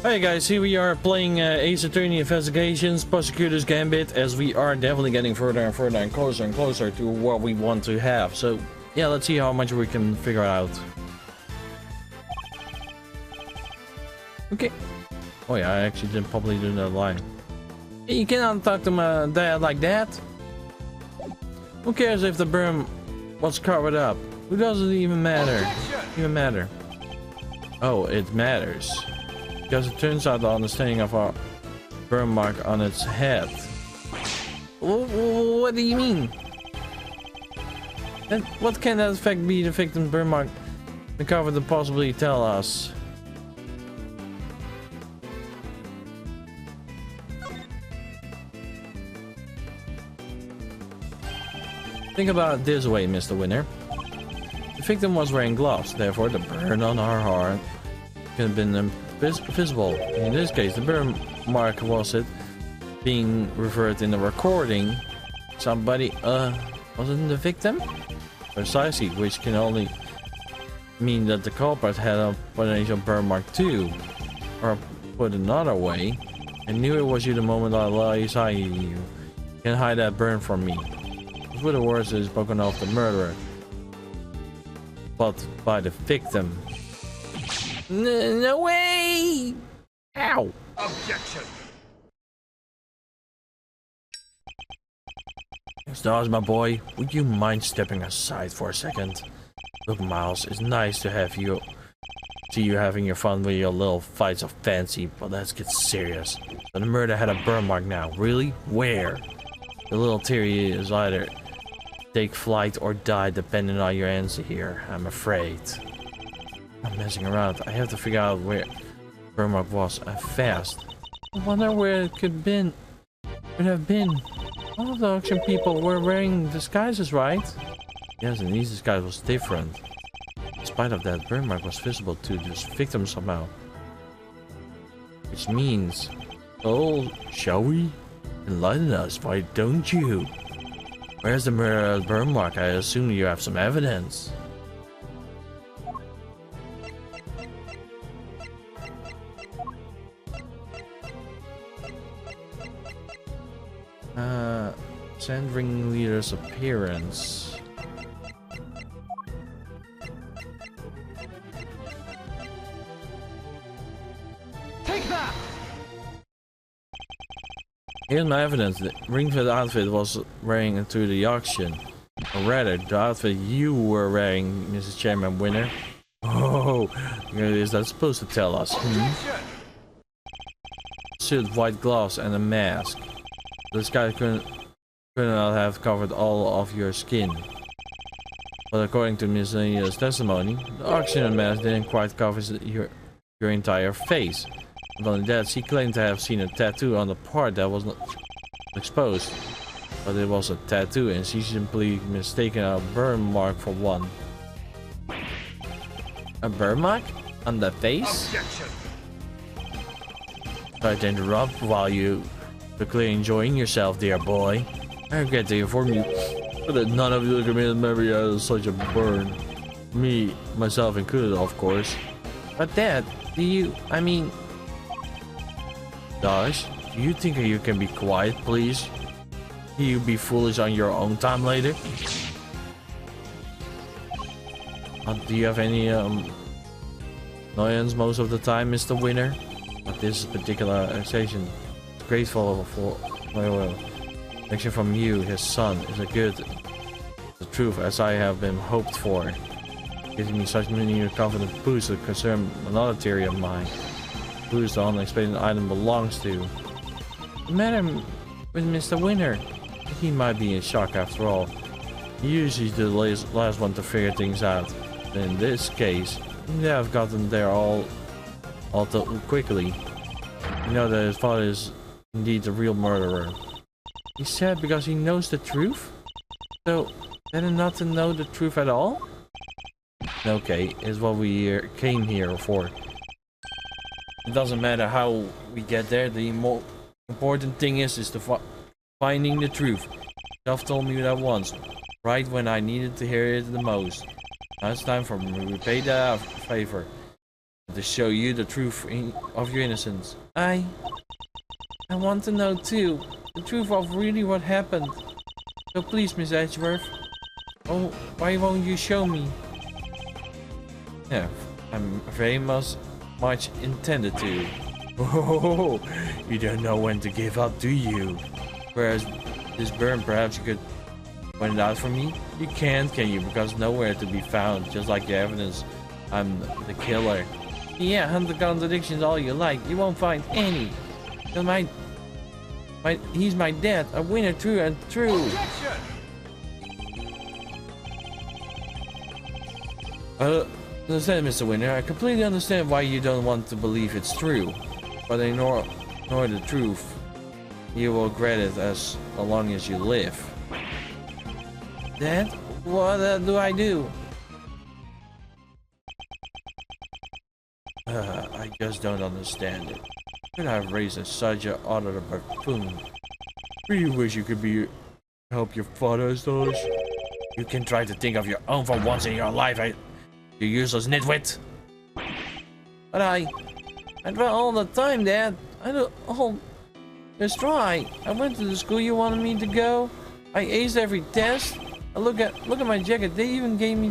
Hey guys, here we are playing Ace Attorney Investigations, Prosecutor's Gambit, as we are definitely getting further and further and closer to what we want to have. So yeah, let's see how much we can figure out. Okay. Oh yeah, I actually didn't probably do that line. You cannot talk to my dad like that. Who cares if the berm was covered up? Who doesn't even matter? Oh, it matters. Because it turns out the understanding of our burn mark on its head. What do you mean? And what can that effect be the victim's burn mark? The cover to possibly tell us. Think about it this way, Mr. Winner. The victim was wearing gloves, therefore the burn on her arm could have been visible. In this case, the burn mark was it being referred in the recording. Somebody, wasn't the victim? Precisely, which can only mean that the culprit had a potential burn mark too. Or put another way, I knew it was you the moment I saw you. You can hide that burn from me. With the words is spoken of the murderer, but by the victim. No way! Ow! Objection! Stars, my boy, would you mind stepping aside for a second? Look, Miles, it's nice to have you see you having your fun with your little fights of fancy, but let's get serious. So the murder had a burn mark now. Really? Where? The little theory is either take flight or die, depending on your answer here, I'm afraid. I'm messing around. I have to figure out where burn mark was fast. I wonder where it could have been. All of the auction people were wearing disguises, right? Yes, and these disguise was different. In spite of that, burn mark was visible to this victim somehow. Which means, oh, shall we? Enlighten us, why don't you? Where's the murder burn mark? I assume you have some evidence. Send ringleader's appearance. Take that! Here's my evidence. The ringfit outfit was wearing into the auction. Or rather, the outfit you were wearing, Mrs. Chairman Winner. Oh, is that supposed to tell us? Suit, white gloves, and a mask. This guy could not have covered all of your skin. But according to Miss Anita's testimony, the auctioneer mask didn't quite cover your entire face. Not only that, she claimed to have seen a tattoo on the part that was not exposed. But it was a tattoo and she simply mistaken a burn mark for one. A burn mark? On the face? Objection! Try to interrupt while you are clearly enjoying yourself, dear boy. I regret to inform you that none of you committed memory has such a burn. Me, myself included, of course. But Dad, I mean... Gosh, do you think you can be quiet, please? Can you be foolish on your own time later? Do you have any annoyance most of the time, Mr. Winner? But this particular accusation is grateful for action from you, his son, is the truth as I have been hoped for. Giving me such many confident boosts to concern another theory of mine. Who is the unexpected item belongs to? The matter with Mr. Winner. He might be in shock after all. He usually the last one to figure things out. But in this case, they have gotten there all too quickly. You know that his father is indeed the real murderer. He's sad because he knows the truth? So, then not to know the truth at all? Okay, is what we came here for. It doesn't matter how we get there, the more important thing is to finding the truth. Self told me that once, right when I needed to hear it the most. Now it's time for me to repay that favor. To show you the truth of your innocence. I want to know too, the truth of really what happened. So please, Miss Edgeworth. Oh, why won't you show me? Yeah, I'm very much intended to. Oh, you don't know when to give up, do you? Whereas this burn, perhaps you could point it out for me? You can't, can you? Because nowhere to be found, just like the evidence. I'm the killer. Yeah, hunt the contradictions all you like. You won't find any. He's my dad, a winner true and true. Objection! Understand, Mr. Winner. I completely understand why you don't want to believe it's true. But ignore the truth. You will regret it as long as you live. Dad? What do I do? I just don't understand it. Could I have raised such an utter buffoon? Really wish you could help your father's dollars. You can try to think of your own for once in your life, you useless nitwit. But I try all the time, Dad. I do all. Just try. I went to the school you wanted me to go. I aced every test. Look at my jacket. They even gave me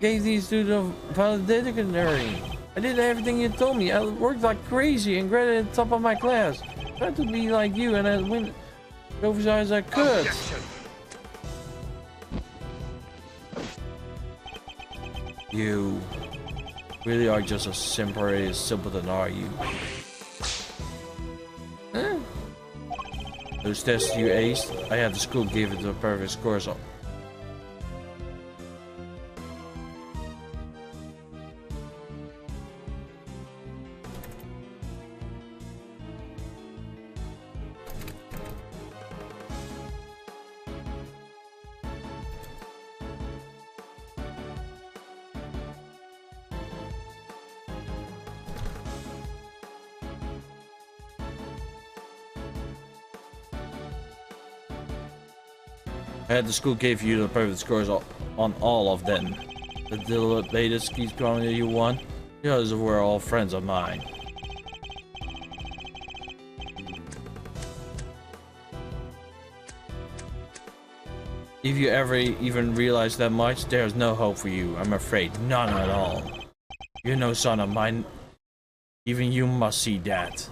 these to the valedictorian. I did everything you told me. I worked like crazy and graded at the top of my class. Tried to be like you and I went over as high as I could. Objection! You really are just a simpleton, are you? Huh? Those tests you aced, I had the school give it the perfect scores. The school gave you the perfect scores on all of them. The latest ski scrum that you won, because we're all friends of mine. If you ever even realize that much, there's no hope for you. I'm afraid, none at all. You're no son of mine. Even you must see that.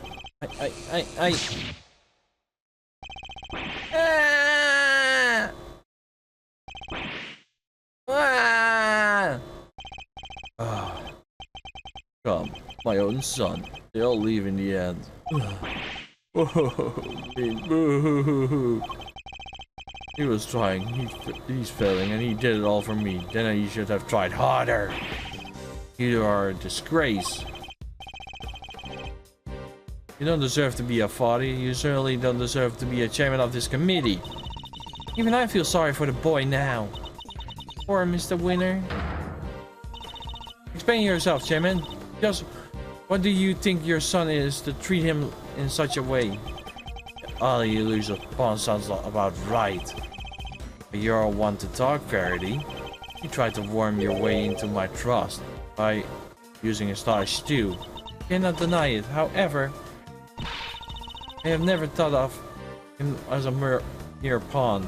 Come, my own son. They all leave in the end. He was trying. He's failing, and he did it all for me. Then he should have tried harder. You are a disgrace. You don't deserve to be a father. You certainly don't deserve to be a chairman of this committee. Even I feel sorry for the boy now. Poor Mr. Winner. Explain yourself, Chairman. Just what do you think your son is to treat him in such a way? All you lose upon sounds about right. But you're one to talk, Faraday. You tried to worm your way into my trust by using a starch stew. Cannot deny it. However, I have never thought of him as a mere pawn.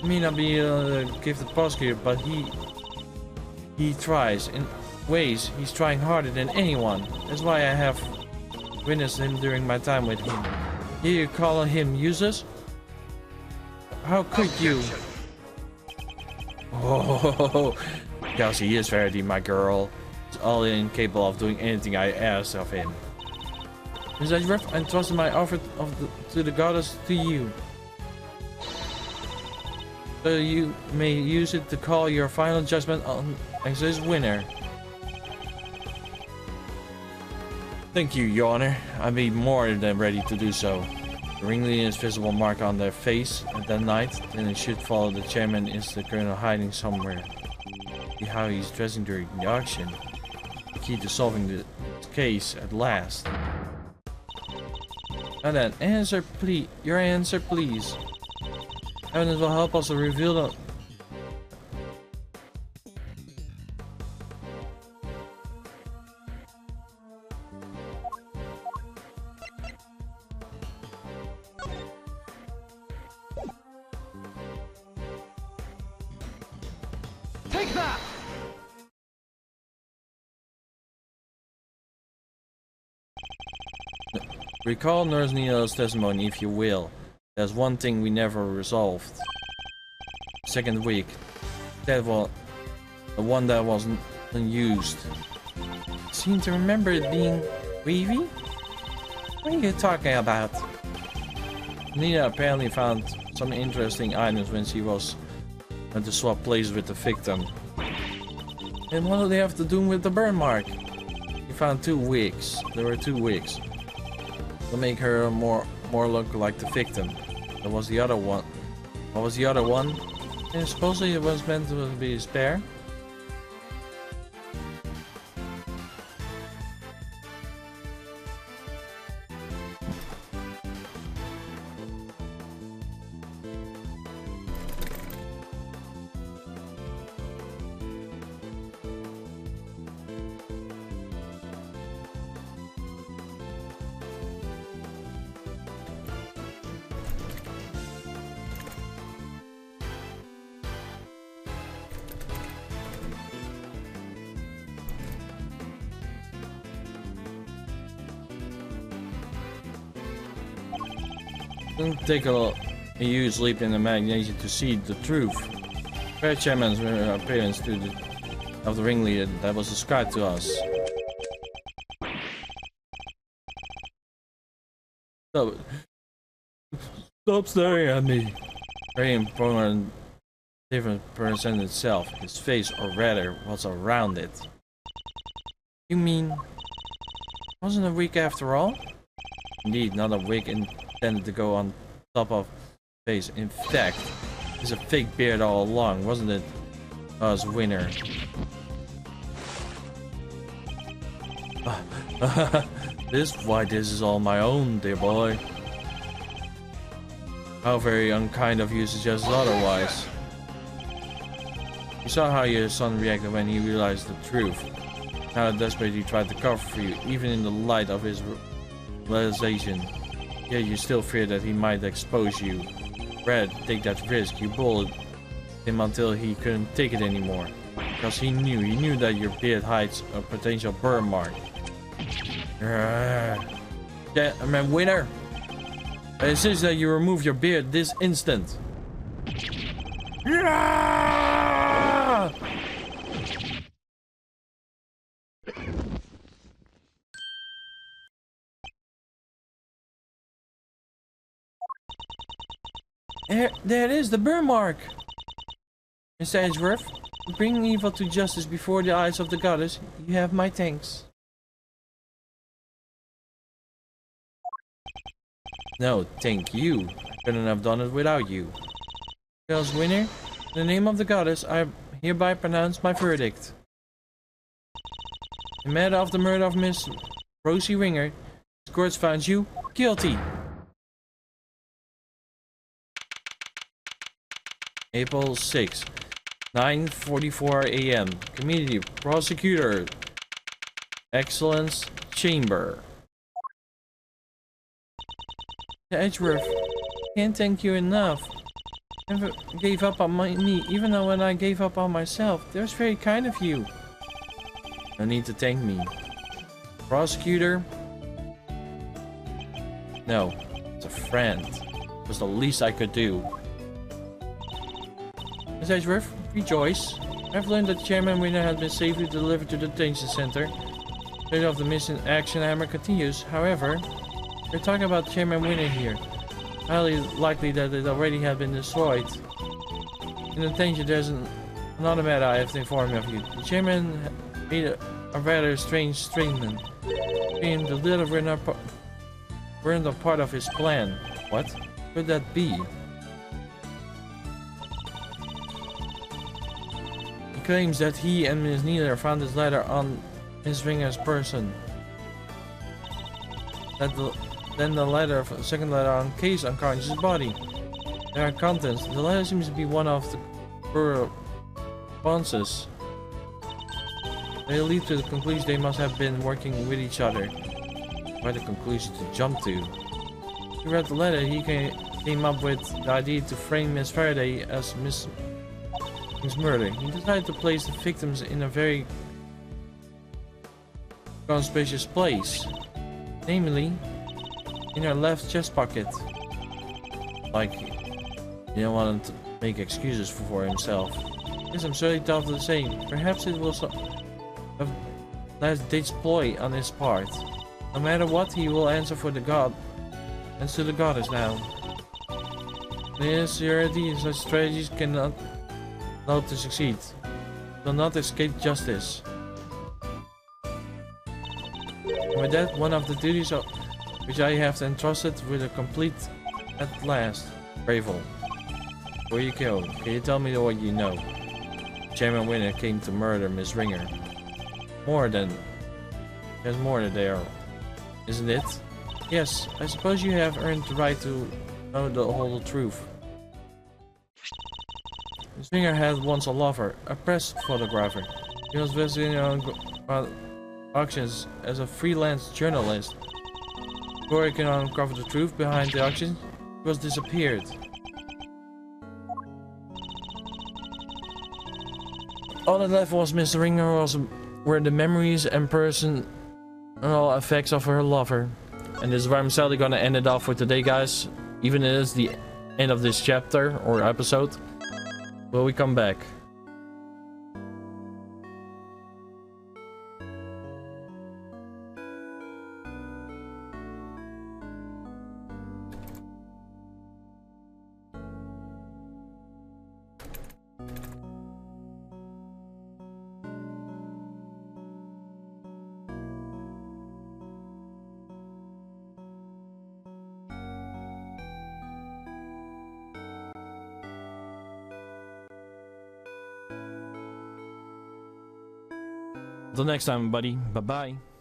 I may not be able to give the prosecutor, but he tries. In ways, he's trying harder than anyone. That's why I have witnessed him during my time with him. You call him useless? How could you? Oh, yes, he is Faraday, my girl. He's all incapable of doing anything I ask of him. Miss Edgeworth, I entrusted my offer to the goddess to you. So you may use it to call your final judgment on this winner. Thank you, Your Honor. I'd be more than ready to do so. The ringleader's visible mark on their face at that night, then it should follow the chairman is the colonel hiding somewhere. See how he's dressing during the auction. The key to solving the case at last. Now then, answer please. Your answer, please. Evidence will help us to reveal that! Recall Nurse Neil's testimony if you will. There's one thing we never resolved. Second week. That was the one that wasn't used. Seem to remember it being wavy? What are you talking about? Nina apparently found some interesting items when she was to swap places with the victim. And what do they have to do with the burn mark? You found 2 wigs. There were 2 wigs. To make her more look like the victim. There was the other one. What was the other one? And supposedly it was meant to be a spare. Don't take a huge leap in imagination to see the truth. Fair chairman's appearance of the ringleader that was described to us. Stop staring at me. Very important, different person itself. His face, or rather, what's around it. You mean, wasn't a wig after all? Indeed, not a wig intended to go on top of face. In fact, it's a fake beard all along, wasn't it? Us winner. This is all my own, dear boy. How very unkind of you to suggest otherwise. You saw how your son reacted when he realized the truth. How desperately he tried to cover for you, even in the light of his realization. Yet you still fear that he might expose you. Red, take that risk. You bullied him until he couldn't take it anymore. Because he knew that your beard hides a potential burn mark. Yeah, man, winner. I insist that you remove your beard this instant. There it is, the burn mark. Mr. Edgeworth, bring evil to justice before the eyes of the goddess. You have my thanks. No, thank you. I couldn't have done it without you. Girls winner, in the name of the goddess, I hereby pronounce my verdict. In the matter of the murder of Miss Rosie Ringer, the court finds you guilty. April 6, 9:44 a.m. Community Prosecutor, Excellence Chamber. Edgeworth, can't thank you enough. Never gave up on me, even though when I gave up on myself. That was very kind of you. No need to thank me. Prosecutor? No, it's a friend. It was the least I could do. Miss Edgeworth, rejoice. I've learned that Chairman Winner has been safely delivered to the detention center. The search of the missing action hammer continues. However, we're talking about Chairman Winner here. Highly likely that it already had been destroyed. In detention, there's another matter I have to inform you of. The Chairman made a rather strange statement. The little weren't a part of his plan. What could that be? Claims that he and Ms. Neither found this letter on Ms. Ringer's person. Then the letter, second letter on Kay's unconscious body. There are contents. The letter seems to be one of the responses. They lead to the conclusion they must have been working with each other. Quite a conclusion to jump to. He read the letter. He came up with the idea to frame Miss Faraday as Miss his murder. He decided to place the victims in a very conspicuous place, namely in her left chest pocket. Like, he didn't want to make excuses for himself. Yes, I'm sorry, thought of the same. Perhaps it was a last ditch ploy on his part. No matter what, he will answer for the god and to the goddess now. In sincerity, such strategies cannot not to succeed. Will not escape justice. And with that, one of the duties which I have entrusted with a complete at last. Gravel. Before you kill, can you tell me what you know? Chairman Winner came to murder Miss Ringer. There's more than there, isn't it? Yes, I suppose you have earned the right to know the whole truth. Miss Ringer had once a lover, a press photographer. He was visiting on auctions as a freelance journalist. Before he can uncover the truth behind the auction, he was disappeared. All that left was Miss Ringer were the memories and personal effects of her lover. And this is where I'm sadly gonna end it off for today, guys. Even if it is the end of this chapter or episode. Will we come back? Until next time, buddy. Bye-bye.